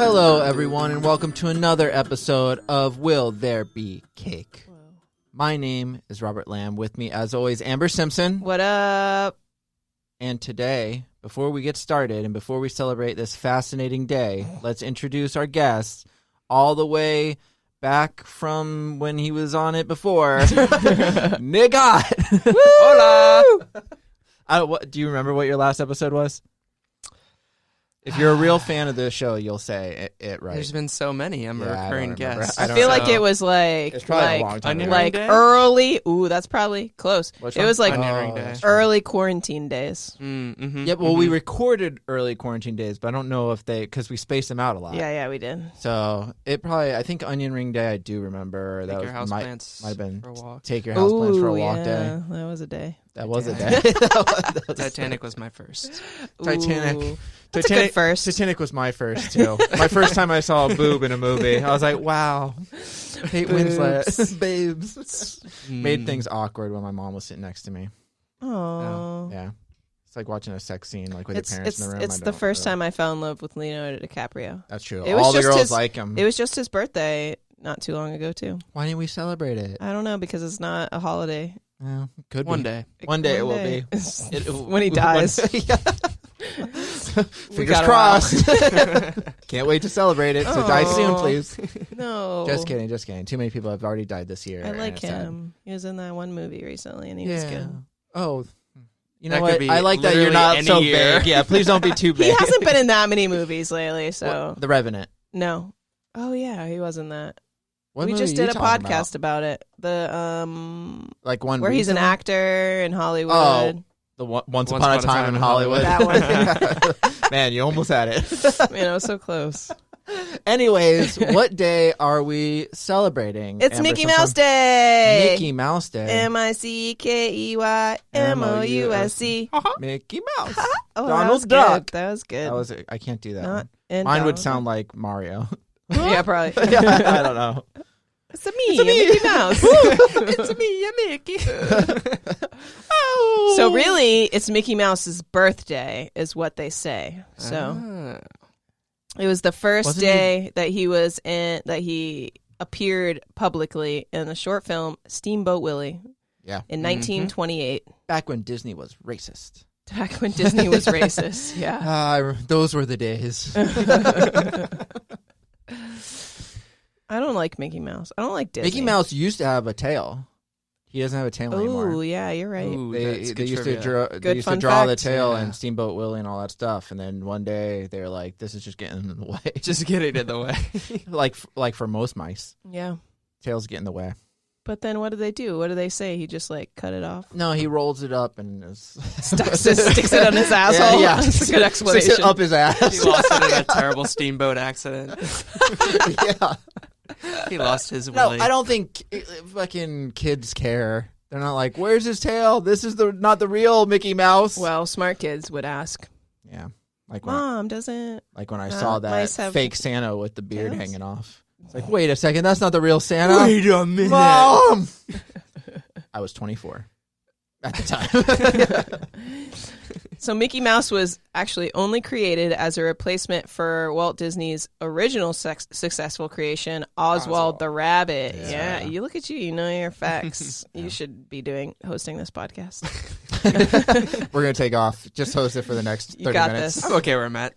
Hello, everyone, and welcome to another episode of Will There Be Cake? My name is Robert Lamb. With me, as always, Amber Simpson. What up? And today, before we get started and before we celebrate this fascinating day, let's introduce our guest all the way back from when he was on it before, Nick Ott. Hola! Do you remember what your last episode was? If you're a real fan of the show, you'll say it right. There's been so many. I'm a recurring guest. I feel like it was like it's probably a long time ago. Like early. Ooh, that's probably close. It was like early quarantine days. Mm-hmm, yeah, well, we recorded early quarantine days, but I don't know if because we spaced them out a lot. Yeah, we did. So it probably, I think Onion Ring Day, I do remember. Take your houseplants might have been for a walk. Take your houseplants for a walk yeah, day. That was a day. That was a day. Titanic was my first. Titanic. That's a good first. Titanic was my first, too. My first time I saw a boob in a movie. I was like, wow. Kate Winslet. Babes. Made things awkward when my mom was sitting next to me. Oh. Yeah. It's like watching a sex scene like with your parents in the room. It's the first time I fell in love with Leonardo DiCaprio. That's true. All the girls like him. It was just his birthday not too long ago, too. Why didn't we celebrate it? I don't know, because it's not a holiday. Well, could One be. day. One day it will be. When he dies. Fingers crossed. Can't wait to celebrate it. So die soon, please. No. Just kidding. Too many people have already died this year. I like him. He was in that one movie recently, and he was good. Oh, you know that what? I like that you're not so vague. Yeah, please don't be too vague. He hasn't been in that many movies lately, so. What, The Revenant. No. Oh, yeah, he was in that. What we movie just are you did a talking podcast about it. The like one where he's an actor in Hollywood. Oh, the Once Upon a Time in Hollywood. That one. Man, you almost had it. Man, I was so close. Anyways, what day are we celebrating? It's Amber Mickey Simpson? Mouse Day. Mickey Mouse Day. MICKEYMOUSE. Mickey Mouse. Oh, Donald Duck. That was good. I can't do that Not one. Mine would sound like Mario. Yeah, probably. I don't know. It's a Mickey Mouse. It's me, a Mickey. Oh. So really, it's Mickey Mouse's birthday, is what they say. So it was the first day that he was in, that he appeared publicly in the short film Steamboat Willie. Yeah. In 1928. Back when Disney was racist. Back when Disney was racist. Yeah. Those were the days. I don't like Mickey Mouse. I don't like Disney. Mickey Mouse used to have a tail. He doesn't have a tail anymore. Oh, yeah, you're right. Ooh, They used to Good draw the fact. tail Yeah. and Steamboat Willie and all that stuff, and then one day they're like, "This is just getting in the way." Just get it in the way. like for most mice, Yeah. tails get in the way. But then what do they do? What do they say? He just like cut it off? No, he rolls it up and Sticks it on his asshole? Yeah, That's a good explanation. Sticks it up his ass. He lost it in a terrible steamboat accident. Yeah. He lost his No, willy. I don't think fucking kids care. They're not like, "Where's his tail? This is not the real Mickey Mouse." Well, smart kids would ask. Yeah, like when Mom doesn't. I saw that mice have fake Santa with the beard tails? hanging off. It's like, wait a second, that's not the real Santa. Wait a minute. Mom! I was 24 at the time. So Mickey Mouse was actually only created as a replacement for Walt Disney's original successful creation, Oswald the Rabbit. Yeah, you look at you. You know your facts. You should be hosting this podcast. We're going to take off. Just host it for the next 30 You got minutes. this. I'm okay where I'm at.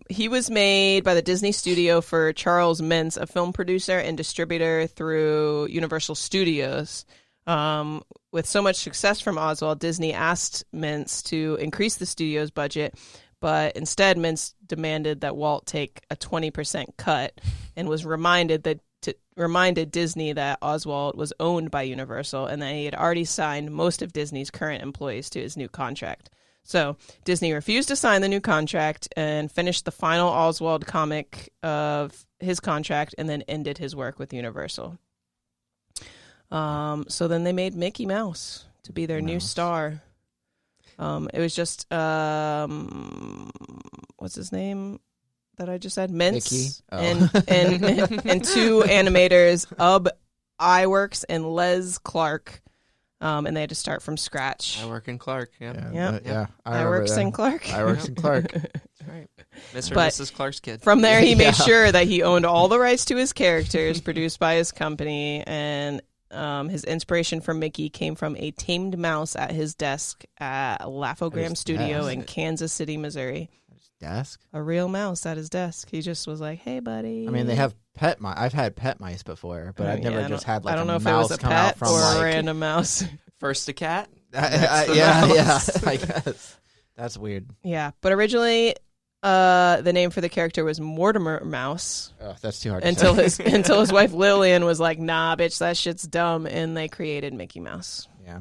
He was made by the Disney Studio for Charles Mintz, a film producer and distributor through Universal Studios. With so much success from Oswald, Disney asked Mintz to increase the studio's budget, but instead Mintz demanded that Walt take a 20% cut and was reminded Disney that Oswald was owned by Universal and that he had already signed most of Disney's current employees to his new contract. So Disney refused to sign the new contract and finished the final Oswald comic of his contract and then ended his work with Universal. So then they made Mickey Mouse to be their new star. It was just what's his name that I just said? Mintz. And two animators, Ub Iwerks and Les Clark. And they had to start from scratch. I work in Clark. Yeah. Yeah. Yeah. Iwerks and Clark. Iwerks and Clark. That's right. Mr. and But Mrs. Clark's kid. From there, he made Yeah. sure that he owned all the rights to his characters produced by his company, and his inspiration for Mickey came from a tamed mouse at his desk at Laugh-O-Gram His Studio desk? in Kansas City, Missouri. Desk. A real mouse at his desk. He just was like, "Hey, buddy." I mean, they have pet mice. I've had pet mice before, but I've never Yeah, just had like I don't a know if mouse it was a come out pet from or like. a random mouse. First a cat. Yeah, the yeah. mouse. I guess that's weird. Yeah, but originally, the name for the character was Mortimer Mouse. Oh, that's too hard. To Until say. until his wife Lillian was like, "Nah, bitch, that shit's dumb," and they created Mickey Mouse. Yeah,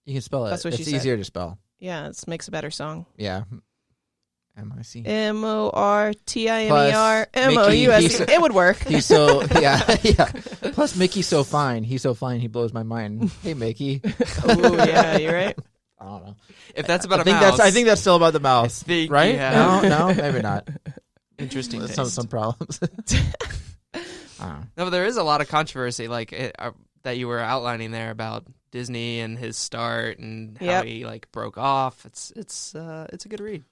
you can spell it. That's what it's she said. easier to spell. Yeah, it makes a better song. Yeah. M-I-C. MORTIMER It would work. He's so yeah. Plus, Mickey's so fine. He's so fine. He blows my mind. Hey, Mickey. Oh yeah, you're right. I don't know. If that's about I a think mouse, I think that's still about the mouse, think right? you have- No, maybe not. interesting. Some taste. problems. No, but there is a lot of controversy, like that you were outlining there about Disney and his start and how Yep. he like broke off. It's a good read.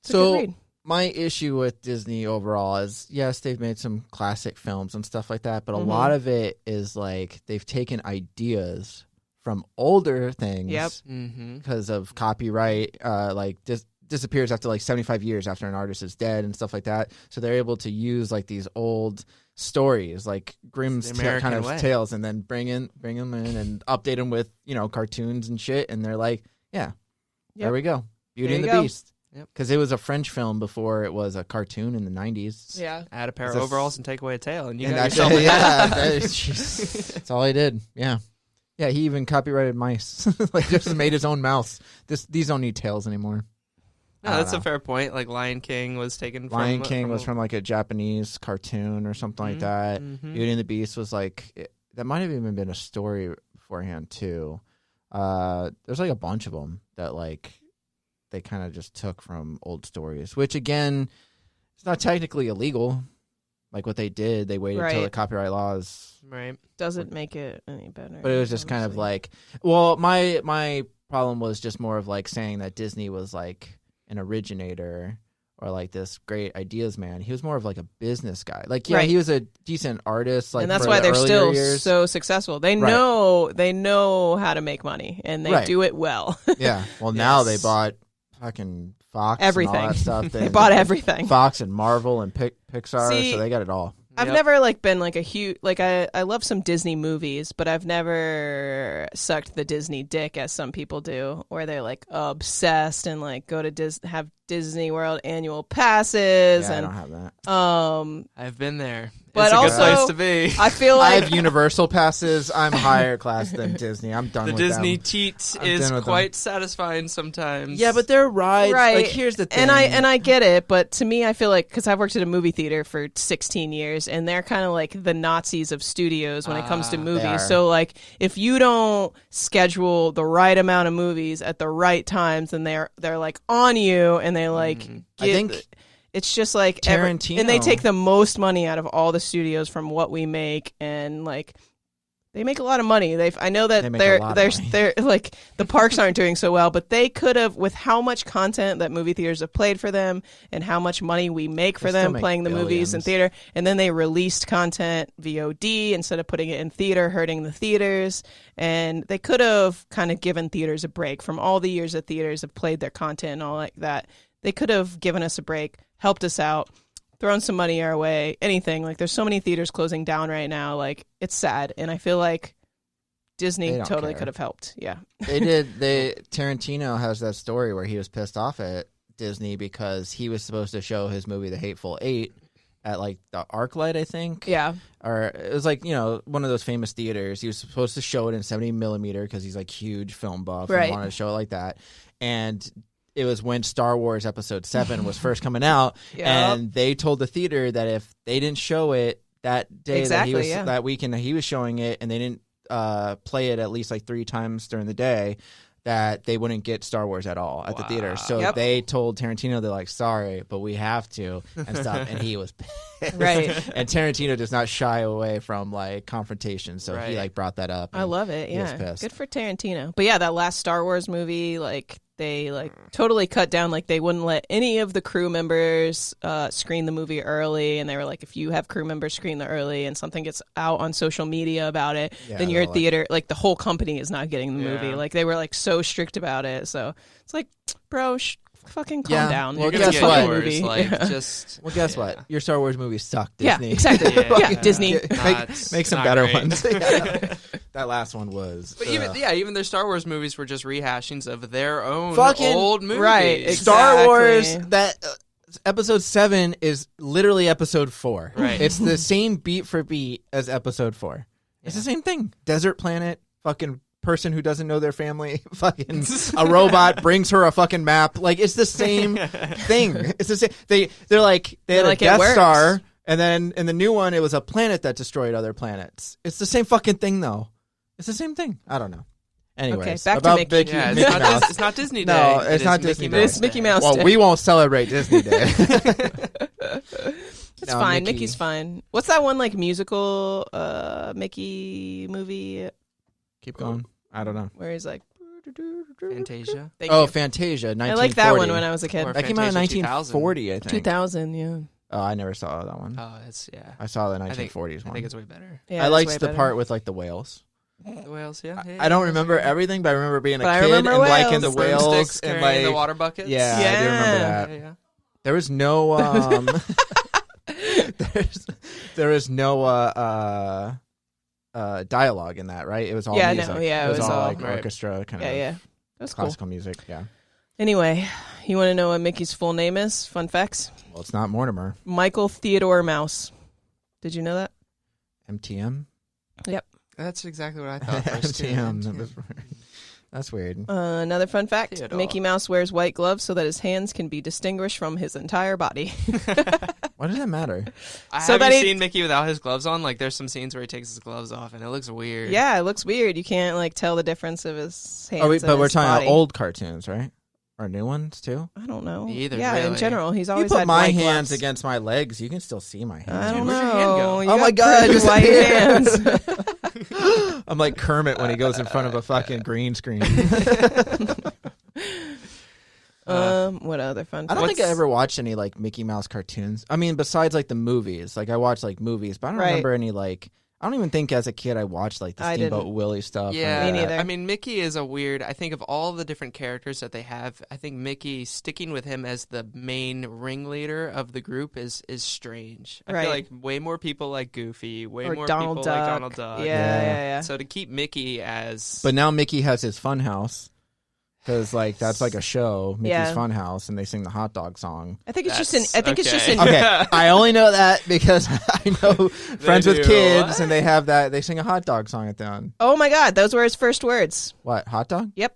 It's a good So read. my issue with Disney overall is, yes, they've made some classic films and stuff like that, but a Mhm. lot of it is like they've taken ideas from older things Yep. Mm-hmm. because of copyright, like disappears after like 75 years after an artist is dead and stuff like that. So they're able to use like these old stories, like Grimm's It's the American kind of way. tales, and then bring them in and update them with cartoons and shit. And they're like, yeah, there Yep. we go, Beauty There and you the go. Beast. Yep. Because it was a French film before it was a cartoon in the 90s. Yeah. Add a pair Is of this- overalls and take away a tail, and you And got that's yourself it. a Yeah, hat. that's all he did. Yeah. Yeah, he even copyrighted mice. Like, just made his own mouse. These don't need tails anymore. I No, don't that's know. a fair point. Like Lion King was taken from Lion King was from like a Japanese cartoon or something like that. Mhm. Beauty and the Beast was like, that might have even been a story beforehand too. There's like a bunch of them that like they kind of just took from old stories, which again, it's not technically illegal. Like what they did, they waited till Right. the copyright laws. right. Doesn't make it any better. But it was just kind of honestly. like, well, my problem was just more of like saying that Disney was like an originator or like this great ideas man. He was more of like a business guy. Like, yeah, Right. he was a decent artist. Like, and that's for why the they're earlier still years. so successful. They Right. know how to make money, and they Right. do it well. Yeah. Well, now they Yes. bought fucking Fox, Everything. and all that stuff. They bought everything. Fox and Marvel and Pixar, See, so they got it all. I've Yep. never like been like a huge like I love some Disney movies, but I've never sucked the Disney dick as some people do, where they're like obsessed and like go to have Disney World annual passes Yeah, I don't have that. and I've been there. But it's a good also- place to be. I feel I like have Universal passes. I'm higher class than Disney. I'm done The with Disney them. teat I'm is done with quite satisfying sometimes. Yeah, but they're rides. Right. Like, here's the thing. and I get it, but to me, I feel like because I've worked at a movie theater for 16 years, and they're kind of like the Nazis of studios when it comes to They movies. are. So like, if you don't schedule the right amount of movies at the right times, then they're like on you, and they like Mhm. I think it's just like Tarantino- and they take the most money out of all the studios from what we make, and like. They make a lot of money. I know that They make they're a lot of they're money. they're like the parks aren't doing so well, but they could have, with how much content that movie theaters have played for them and how much money we make for They still them make playing the movies in billions. theater, and then they released content VOD instead of putting it in theater, hurting the theaters. And they could have kind of given theaters a break from all the years that theaters have played their content and all like that. They could have given us a break, helped us out, thrown some money our way, anything. Like, there's so many theaters closing down right now. Like, it's sad, and I feel like Disney They don't totally care. could have helped. Yeah. Tarantino has that story where he was pissed off at Disney because he was supposed to show his movie The Hateful Eight at like the ArcLight, I think. Yeah. Or it was like, one of those famous theaters. He was supposed to show it in 70 millimeter because he's like huge film buff Right. and wanted to show it like that. And it was when Star Wars Episode 7 was first coming out, Yeah. and they told the theater that if they didn't show it that day Exactly, yeah. that weekend that he was showing it, and they didn't play it at least like 3 times during the day, that they wouldn't get Star Wars at all at the theater. So Yep. they told Tarantino, they're like, sorry, but we have to and stuff. And he was pissed. Right. And Tarantino does not shy away from like confrontation. So he Right. like brought that up. I love it. He was Yeah. pissed. Good for Tarantino. But yeah, that last Star Wars movie, like, they like totally cut down. Like they wouldn't let any of the crew members screen the movie early, and they were like, if you have crew members screen the early and something gets out on social media about it, then your theater, like the whole company is not getting the movie. Like they were like so strict about it. So it's like, bro, fucking calm down. Well, guess what? Movie. Like, just well, guess what? Your Star Wars movies suck, Disney. Yeah, exactly. Disney. Make some better ones. That last one was. But even their Star Wars movies were just rehashings of their own fucking old movies. Right. Exactly. Star Wars, that episode 7 is literally episode 4. Right. It's the same beat for beat as episode 4. It's the same thing. Desert planet, fucking person who doesn't know their family, fucking a robot brings her a fucking map. Like it's the same thing. It's the same. They had a Death Star, and then in the new one it was a planet that destroyed other planets. It's the same fucking thing though. It's the same thing. I don't know. Anyways, back to about Mickey. Yeah, Mickey Mouse. it's not Disney Day. No, it's not Disney Day. It's Mickey Mouse Well, Day. we won't celebrate Disney Day. It's fine. Mickey's fine. What's that one like musical Mickey movie? Keep going. I don't know. Where he's like Fantasia. Thank Oh, you. Fantasia. 1940. I liked that one when I was a kid. Or That came out in Fantasia 1940, I think. 2000, yeah. Oh, I never saw that one. Oh, it's I saw the I 1940s one. I think it's way better. Yeah, I it's liked way the better. part with like the whales. The whales, yeah. I don't remember everything, but I remember being a But I kid and remember liking the whales. whales Broomsticks and carrying like the water buckets. Yeah, I do remember that. Yeah. There was no there was no dialogue in that, right? It was all music. it was all all like orchestra kind of Yeah. That's cool. classical music. Yeah. Anyway, you want to know what Mickey's full name is? Fun facts. Well, it's not Mortimer. Michael Theodore Mouse. Did you know that? MTM. That's exactly what I thought first. too. MTM. That's weird. Another fun fact. Theodore. Mickey Mouse wears white gloves so that his hands can be distinguished from his entire body. Why does that matter? So Have that you he- seen Mickey without his gloves on? Like, there's some scenes where he takes his gloves off, and it looks weird. Yeah, it looks weird. You can't like tell the difference of his hands. But and we're his talking body. about old cartoons, right? Or new ones too? I don't know. Either, yeah, in really. general, he's You always put had my white hands gloves. against my legs, you can still see my hands. I don't Where'd your hand know. go? You Oh my got God, pretty just- white hands. I'm like Kermit when he goes in front of a fucking green screen. What other fun? I don't think I facts? ever watched any like Mickey Mouse cartoons. I mean, besides like the movies, like I watched like movies, but I don't Right. remember any like. I don't even think as a kid I watched like the I Steamboat didn't. Willie stuff. or Yeah, any Me of that. neither. I mean, Mickey is a weird. I think of all the different characters that they have, I think Mickey sticking with him as the main ringleader of the group is strange. I Right. feel like way more people like Goofy, way Or more Donald people Duck. like Donald Duck. Yeah. So to keep Mickey as But now Mickey has his fun house because like that's like a show, Mickey's Yeah. Fun House, and they sing the hot dog song. I think it's That's just an. I think it's just okay. an. Okay, I only know that because I know friends with do. kids, What? and they have that. They sing a hot dog song at the end. Oh my God, those were his first words. What, hot dog? Yep.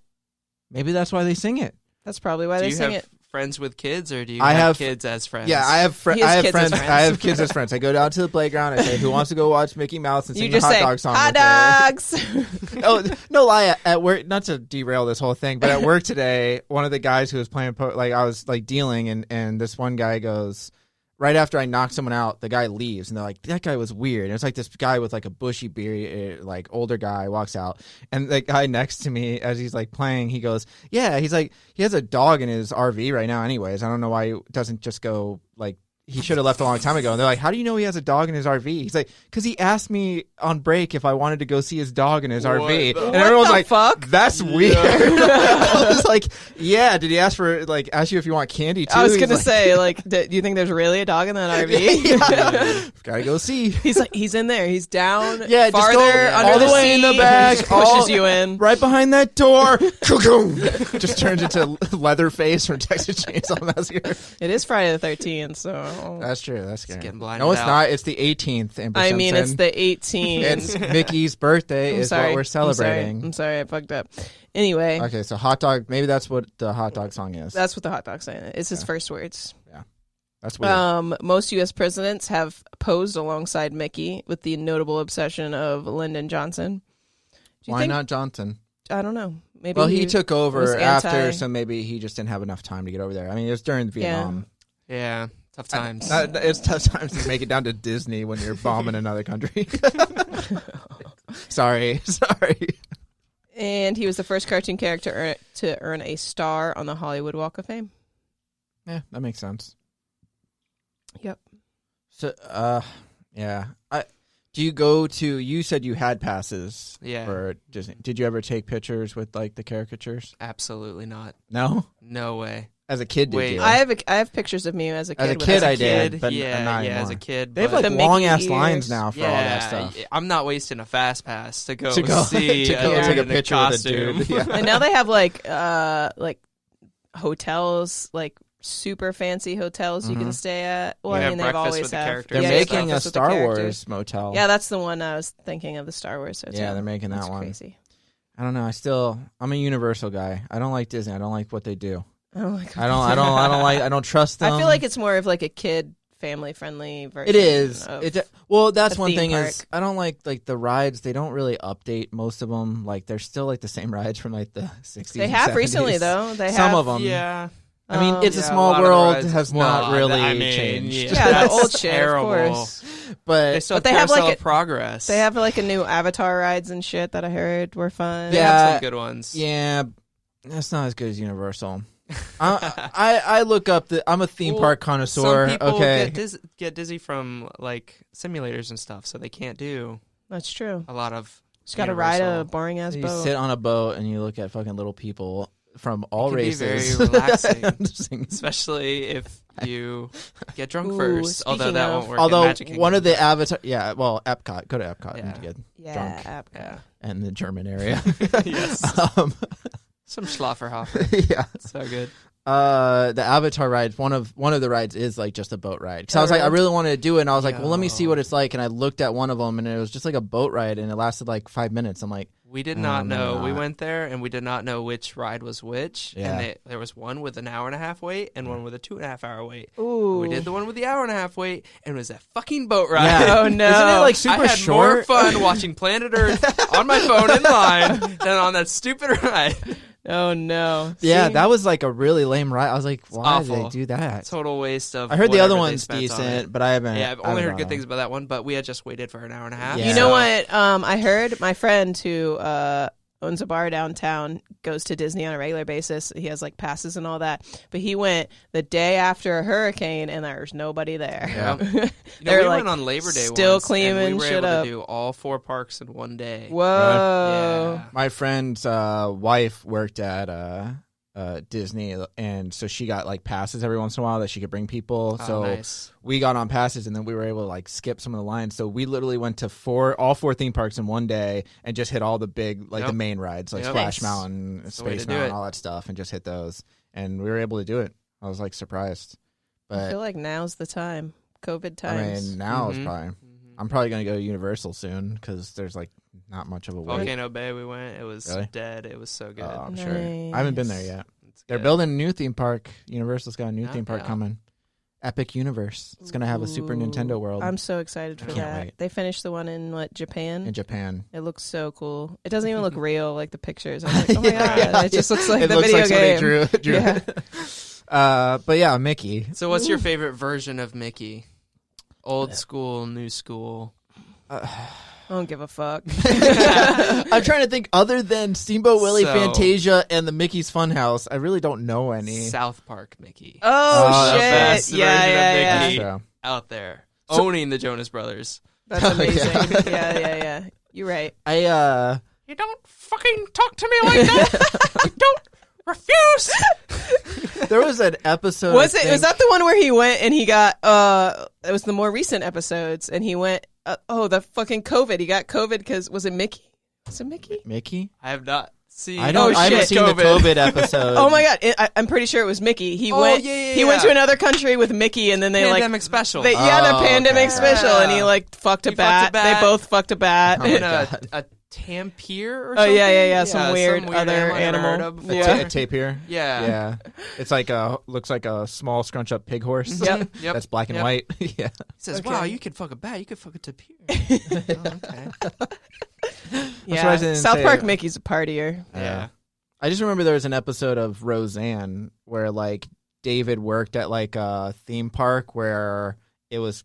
Maybe that's why they sing it. That's probably why do they you sing have it. friends with kids, or do you I have- kids as friends? Yeah, I have He has I have kids as friends. friends. I have kids as friends. I go down to the playground. I say, "Who wants to go watch Mickey Mouse and You sing the just hot say dog song?" hot with me?" dogs. Oh, no lie. At work, not to derail this whole thing, but at work today, one of the guys who was playing, I was like dealing, and this one guy goes, right after I knock someone out, the guy leaves, and they're like, "That guy was weird." And it's like this guy with like a bushy beard, like older guy, walks out, and the guy next to me, as he's like playing, he goes, "Yeah," he's like, he has a dog in his RV right now. Anyways, I don't know why he doesn't just go like. He should have left a long time ago. And they're like, "How do you know he has a dog in his RV?" He's like, "Because he asked me on break if I wanted to go see his dog in his RV." the- And What everyone's the like, fuck? "That's weird." I was like, "Yeah." Did he ask you if you want candy too? I was He's gonna like, say, like, do you think there's really a dog in that RV? Yeah. Gotta go see. He's like, he's in there. He's down. Yeah, just farther go under all the way in the seat, back, just pushes all- you in. Right behind that door. Just turns into Leatherface from Texas Chainsaw Massacre. It is Friday the 13th, so That's true. That's scary. getting blinded No, it's out. not. It's the 18th. Amber I mean, it's Simpson. the 18th. It's Mickey's birthday I'm is sorry. what we're celebrating. I'm sorry, I fucked up. Anyway, Okay, so hot dog. Maybe that's what the hot dog song is. that's what the hot dog's saying. It's his first words. That's weird. Most U.S. presidents have posed alongside Mickey with the notable obsession of Lyndon Johnson. Do you Why think- not Johnson? I don't know. Maybe Well, he took was over after, anti- so maybe he just didn't have enough time to get over there. I mean, it was during Vietnam. Yeah, tough times. It's tough times to make it down to Disney when you're bombing another country. Sorry. And he was the first cartoon character to earn a star on the Hollywood Walk of Fame. Yeah, that makes sense. Yep. So, yeah. Do you go to? You said you had passes. Yeah. For Disney. Did you ever take pictures with like the caricatures? Absolutely not. No. No way. As a kid, did Wait. you? I have pictures of me as a kid. As a with kid, that. I did, but yeah, not as anymore. a kid. They have but- like The long Mickey ass ears. lines now for all that yeah, stuff. I'm not wasting a fast pass to go To go- see to go a take a dude in picture with a costume. dude. Yeah. And now they have like hotels, like super fancy hotels you can stay at. Well, You I have mean, they've breakfast always with the have. characters. They're Yeah, making a breakfast with the Star characters. Wars motel. Yeah, that's the one I was thinking of, the Star Wars hotel. Yeah, they're making that That's one. crazy. I don't know. I'm a Universal guy. I don't like Disney. I don't like what they do. Oh my god. I don't trust them. I feel like it's more of like a kid, family friendly version. It is. of- Well, that's a one theme thing park. is I don't like the rides. They don't really update most of them. Like they're still like the same rides from like the 60s. They and have 70s. recently though. They Some have of them. Yeah. I mean, It's a Yeah, Small lot of the World rides- has well, not really I mean, changed. Yeah, the that's old shit, of terrible. course. But They still But have they have, like, Carousel a- of Progress. They have like a new Avatar rides and shit that I heard were fun. They Yeah. have some good ones. yeah, that's not as good as Universal. I look up I'm a theme Well, park connoisseur. Some people Okay. get dizzy from like simulators and stuff, so they can't do That's true. a lot of. Just got to ride a Universal. boring ass You boat. sit on a boat and you look at fucking little people from all It can be races. very relaxing. Interesting. Especially if you get drunk Ooh, first, although speaking that of- won't work. Although at Magic one of Kingdom. the Avatar, Epcot. Go to Epcot Yeah. and get yeah, drunk. Epcot. yeah, and the German area. Yes. Some Schlafferhofer. Yeah. So good. The Avatar ride, one of the rides is like just a boat ride. Because I was like, I really? really wanted to do it, and I was like, well, let me see Yo. what it's like. And I looked at one of them, and it was just like a boat ride, and it lasted like 5 minutes. I'm like, We did Oh, not no, know. We not. went there and we did not know which ride was which. Yeah. And there was one with an 1.5 hour wait and one with a 2.5 hour wait. Ooh. We did the one with the 1.5 hour wait, and it was a fucking boat ride. yeah. Oh, no. Isn't it like super I had short? more fun watching Planet Earth on my phone in line than on that stupid ride. Oh no. Yeah, See? that was like a really lame ride. I was like, why did they awful. do that? Total waste of. I heard the other whatever they one's spent on decent, it. but I haven't. Yeah, I've I only haven't heard good gone. things about that one, but we had just waited for an 1.5 hours. Yeah. You know what? I heard my friend who owns a bar downtown goes to Disney on a regular basis. He has like passes and all that. But he went the day after a hurricane, and there's nobody there. Yeah. You know, They're, we like, went on Labor Day still once, and cleaning we were shit able up. to do all 4 parks in one day. Whoa. Yeah. My friend's wife worked at Disney, and so she got like passes every once in a while that she could bring people. Oh, So nice. we got on passes, and then we were able to like skip some of the lines. So we literally went to all four theme parks in one day and just hit all the big, like Yep. the main rides, like Yep. Splash Nice. Mountain, That's the way Space to do Mountain, it. all that stuff, and just hit those. And we were able to do it. I was like surprised, I but feel like now's the time. COVID I times. mean, now Mhm. is probably. Mhm. I'm probably gonna go to Universal soon because there's like not much of a wait. Volcano Bay, we went. It was Really? dead. It was so good. Oh, I'm sure. I haven't been there Nice. yet. It's They're good. building a new theme park. Universal's got a new Yeah, theme park yeah. coming. Epic Universe. It's gonna have a Super Ooh. Nintendo World I'm so excited for I can't that. wait. They finished the one in Japan. in Japan. It looks so cool. It doesn't even look real like the pictures. I'm like, oh my Yeah. god, it just looks like It the looks video like somebody game. drew Yeah. but yeah, Mickey. So, what's your favorite version of Mickey? Old school, new school. I don't give a fuck. I'm trying to think. Other than Steamboat Willie, So- Fantasia, and the Mickey's Funhouse, I really don't know any. South Park Mickey. Oh, the shit! best Yeah, version of yeah, Mickey. yeah. So, Out there. So- Owning the Jonas Brothers. That's Oh, amazing. yeah. yeah. You're right. I You don't fucking talk to me like that. I don't refuse. there was an episode. Was I it? Was think- that the one where he went and he got? It was the more recent episodes, and he went. The fucking COVID. He got COVID because was it Mickey? Was it Mickey? Mickey? I have not seen. I don't. Oh, I haven't shit. seen the COVID episode. Oh my god! I'm pretty sure it was Mickey. He Oh, went. yeah, he went yeah. to another country with Mickey, and then they Pandemic special. the Oh, pandemic okay. special, and he like fucked a He bat. fucked a bat. They both fucked a bat. Oh my in God. a Tampier or Oh, something? yeah. Some weird other animal I never animal. heard of. Yeah. A tapir. Yeah. Yeah, it's like looks like a small scrunch up pig horse. Yep. Yep. That's black and Yep. white. Yeah. He says, Okay. "Wow, you could fuck a bat. You could fuck a tapir." Oh, okay. I'm surprised they didn't South say Park it. Mickey's a partier. Yeah. I just remember there was an episode of Roseanne where like David worked at like a theme park where it was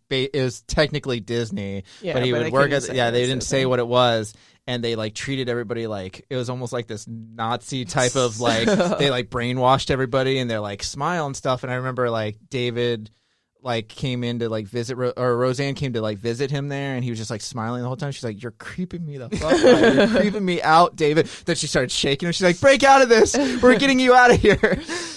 technically Disney, Yeah, but he they would work couldn't at say they it was didn't say Disney. what it was, and they like treated everybody like it was almost like this Nazi type of like they like brainwashed everybody and they're like smile and stuff. And I remember like David like came in to like visit or Roseanne came to like visit him there, and he was just like smiling the whole time. She's like, "You're creeping me the fuck out. You're creeping me out, David." Then she started shaking him. She's like, "Break out of this. We're getting you out of here."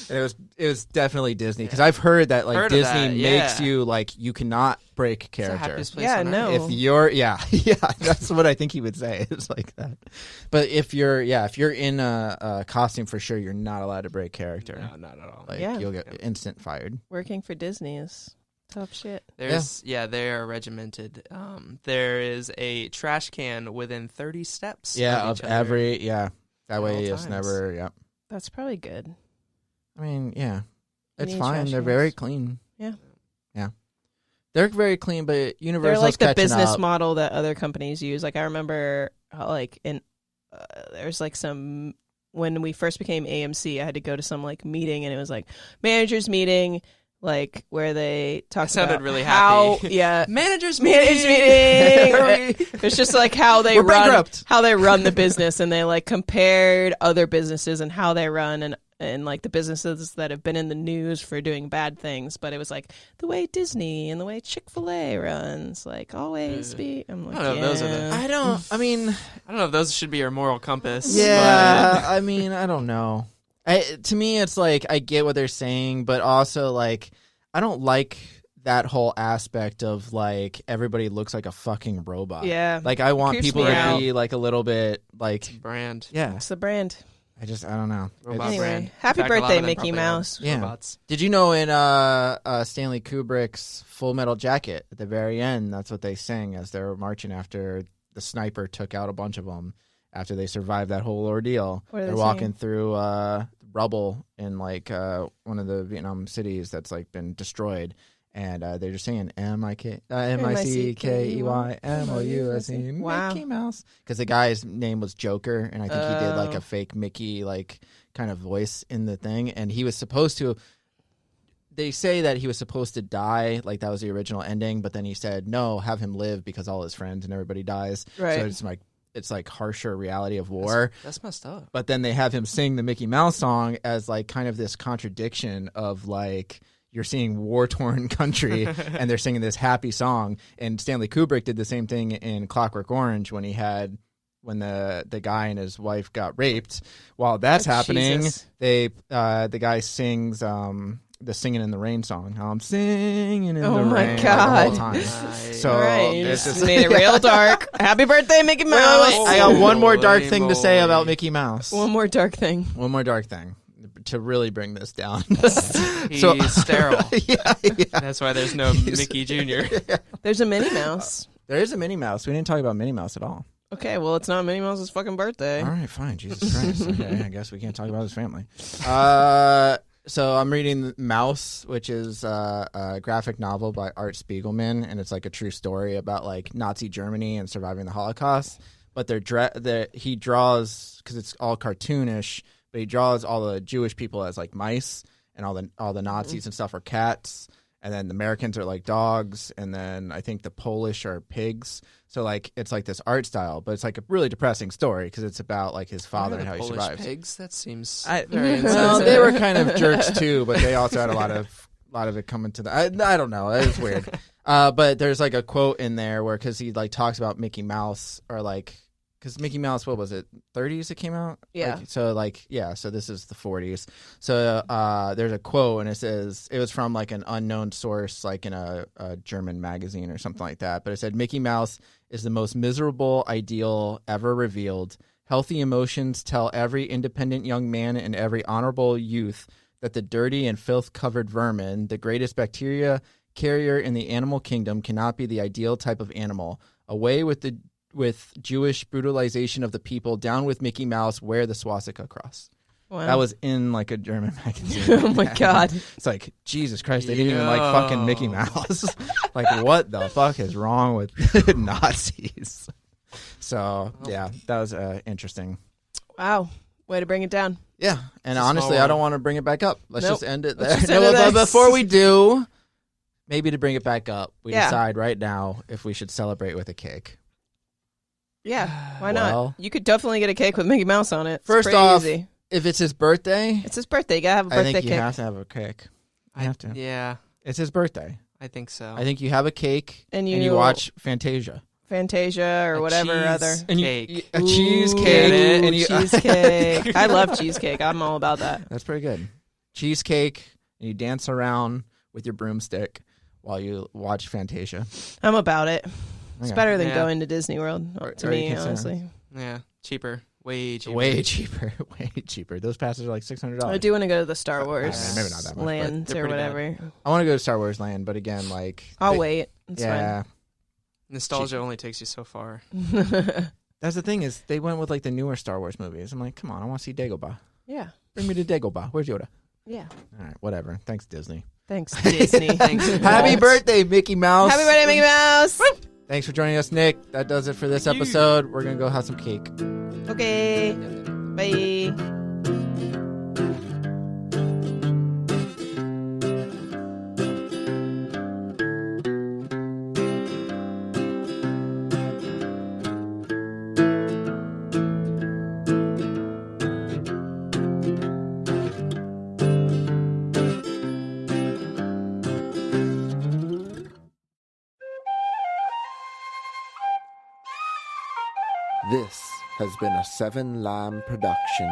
And it was definitely Disney, because I've heard that like Disney makes you like you cannot break character. If you're that's what I think he would say. It's like that. But if you're in a costume, for sure you're not allowed to break character. No, not at all. Like you'll get instant fired. Working for Disney is tough shit. They are regimented. There is a trash can within 30 steps. Of every that way it's never That's probably good. I mean, it's Any fine. They're very clean. Yeah. They're very clean, but Universal's they're like the catching business up. model that other companies use. Like I remember, like there's like some when we first became AMC, I had to go to some like meeting, and it was like managers meeting, like where they talked about really how happy. managers meeting. It's just like how they run the business, and they like compared other businesses and how they run and like the businesses that have been in the news for doing bad things, but it was like the way Disney and the way Chick-fil-A runs, like always be. I'm like, I don't know if those are I don't know if those should be your moral compass. Yeah, I mean, I don't know. To me, it's like I get what they're saying, but also like I don't like that whole aspect of like everybody looks like a fucking robot. Yeah, like I want people to be like a little bit like it's brand. Yeah, it's the brand. I don't know. Anyway, happy birthday, Mickey Mouse. Yeah. Robots. Did you know in Stanley Kubrick's Full Metal Jacket, at the very end, that's what they sang as they were marching after the sniper took out a bunch of them after they survived that whole ordeal. They're walking through rubble in like one of the Vietnam cities that's like been destroyed. And they're just saying M-I-C-K-E-Y-M-O-U-S-E Mickey Mouse. Because the guy's name was Joker, and I think he did like a fake Mickey like kind of voice in the thing. And he was supposed to, they say that he was supposed to die, like that was the original ending, but then he said, no, have him live because all his friends and everybody dies. Right. So it's like harsher reality of war. That's messed up. But then they have him sing the Mickey Mouse song as like kind of this contradiction of like, you're seeing war-torn country, and they're singing this happy song. And Stanley Kubrick did the same thing in Clockwork Orange when the guy and his wife got raped. While that's happening, the guy sings the "Singing in the Rain" song. I'm singing in the rain. My God. The whole time. Nice. So it's just made it real dark. Happy birthday, Mickey Mouse! I got one more dark thing to say about Mickey Mouse. One more dark thing to really bring this down. He's sterile. Yeah. That's why there's no Mickey Jr. There's a Minnie Mouse. There is a Minnie Mouse. We didn't talk about Minnie Mouse at all. Okay, well, it's not Minnie Mouse's fucking birthday. All right, fine. Jesus Christ. Okay, I guess we can't talk about his family. So I'm reading Mouse, which is a graphic novel by Art Spiegelman, and it's like a true story about like Nazi Germany and surviving the Holocaust. But he draws, because it's all cartoonish, but he draws all the Jewish people as like mice, and all the Nazis and stuff are cats, and then the Americans are like dogs, and then I think the Polish are pigs. So like it's like this art style, but it's like a really depressing story because it's about like his father and how he Polish survives. Pigs? That seems very insensitive. well, they were kind of jerks too, but they also had a lot of it coming to the. I don't know. It was weird. But there's like a quote in there where because he like talks about Mickey Mouse or like. Because Mickey Mouse, what was it, 30s it came out? Yeah. So this is the 40s. So there's a quote, and it says, it was from like an unknown source, like in a German magazine or something like that. But it said, Mickey Mouse is the most miserable ideal ever revealed. Healthy emotions tell every independent young man and every honorable youth that the dirty and filth-covered vermin, the greatest bacteria carrier in the animal kingdom, cannot be the ideal type of animal. Away with Jewish brutalization of the people, down with Mickey Mouse, wear the swastika cross. Wow. That was in like a German magazine. Oh my God. It's like, Jesus Christ, they didn't even like fucking Mickey Mouse. Like, what the fuck is wrong with Nazis? So, yeah, that was interesting. Wow. Way to bring it down. Yeah, and honestly, I don't want to bring it back up. Let's just end it there. But before we do, maybe to bring it back up, we decide right now if we should celebrate with a cake. Yeah, why not? Well- You could definitely get a cake with Mickey Mouse on it. It's First pretty off, easy. if it's his birthday, It's his birthday. You gotta have a I birthday think you cake. have to have a cake. You have to. Yeah, It's his birthday. I think so. I think you have a cake And and you- you watch Fantasia. Fantasia or A whatever cheese other. And cake. a Ooh, cheesecake. And you, cheesecake. I love cheesecake. I'm all about that. That's pretty good. Cheesecake, and you dance around with your broomstick while you watch Fantasia. I'm about it. It's Okay. better than Yeah. going to Disney World to Or you me, can say- honestly. Yeah, cheaper, way cheaper. Way cheaper. Way cheaper. Those passes are like $600. I do want to go to the Star Wars maybe not that much, but lands they're or pretty bad. whatever. I want to go to Star Wars Land, but again, like I'll they- wait. It's Yeah, Nostalgia only takes you so far. fine. that's the thing is they went with like the newer Star Wars movies. I'm like, come on, I want to see Dagobah. yeah. Bring me to Dagobah. Where's Yoda? Yeah. All right, whatever. Thanks, Disney. Thanks, Disney. Thanks, Happy Walt. birthday, Mickey Mouse. Happy birthday, Mickey Mouse. Thanks for joining us, Nick. That does it for this episode. We're gonna go have some cake. Okay. Bye. This has been a Seven Lamb production.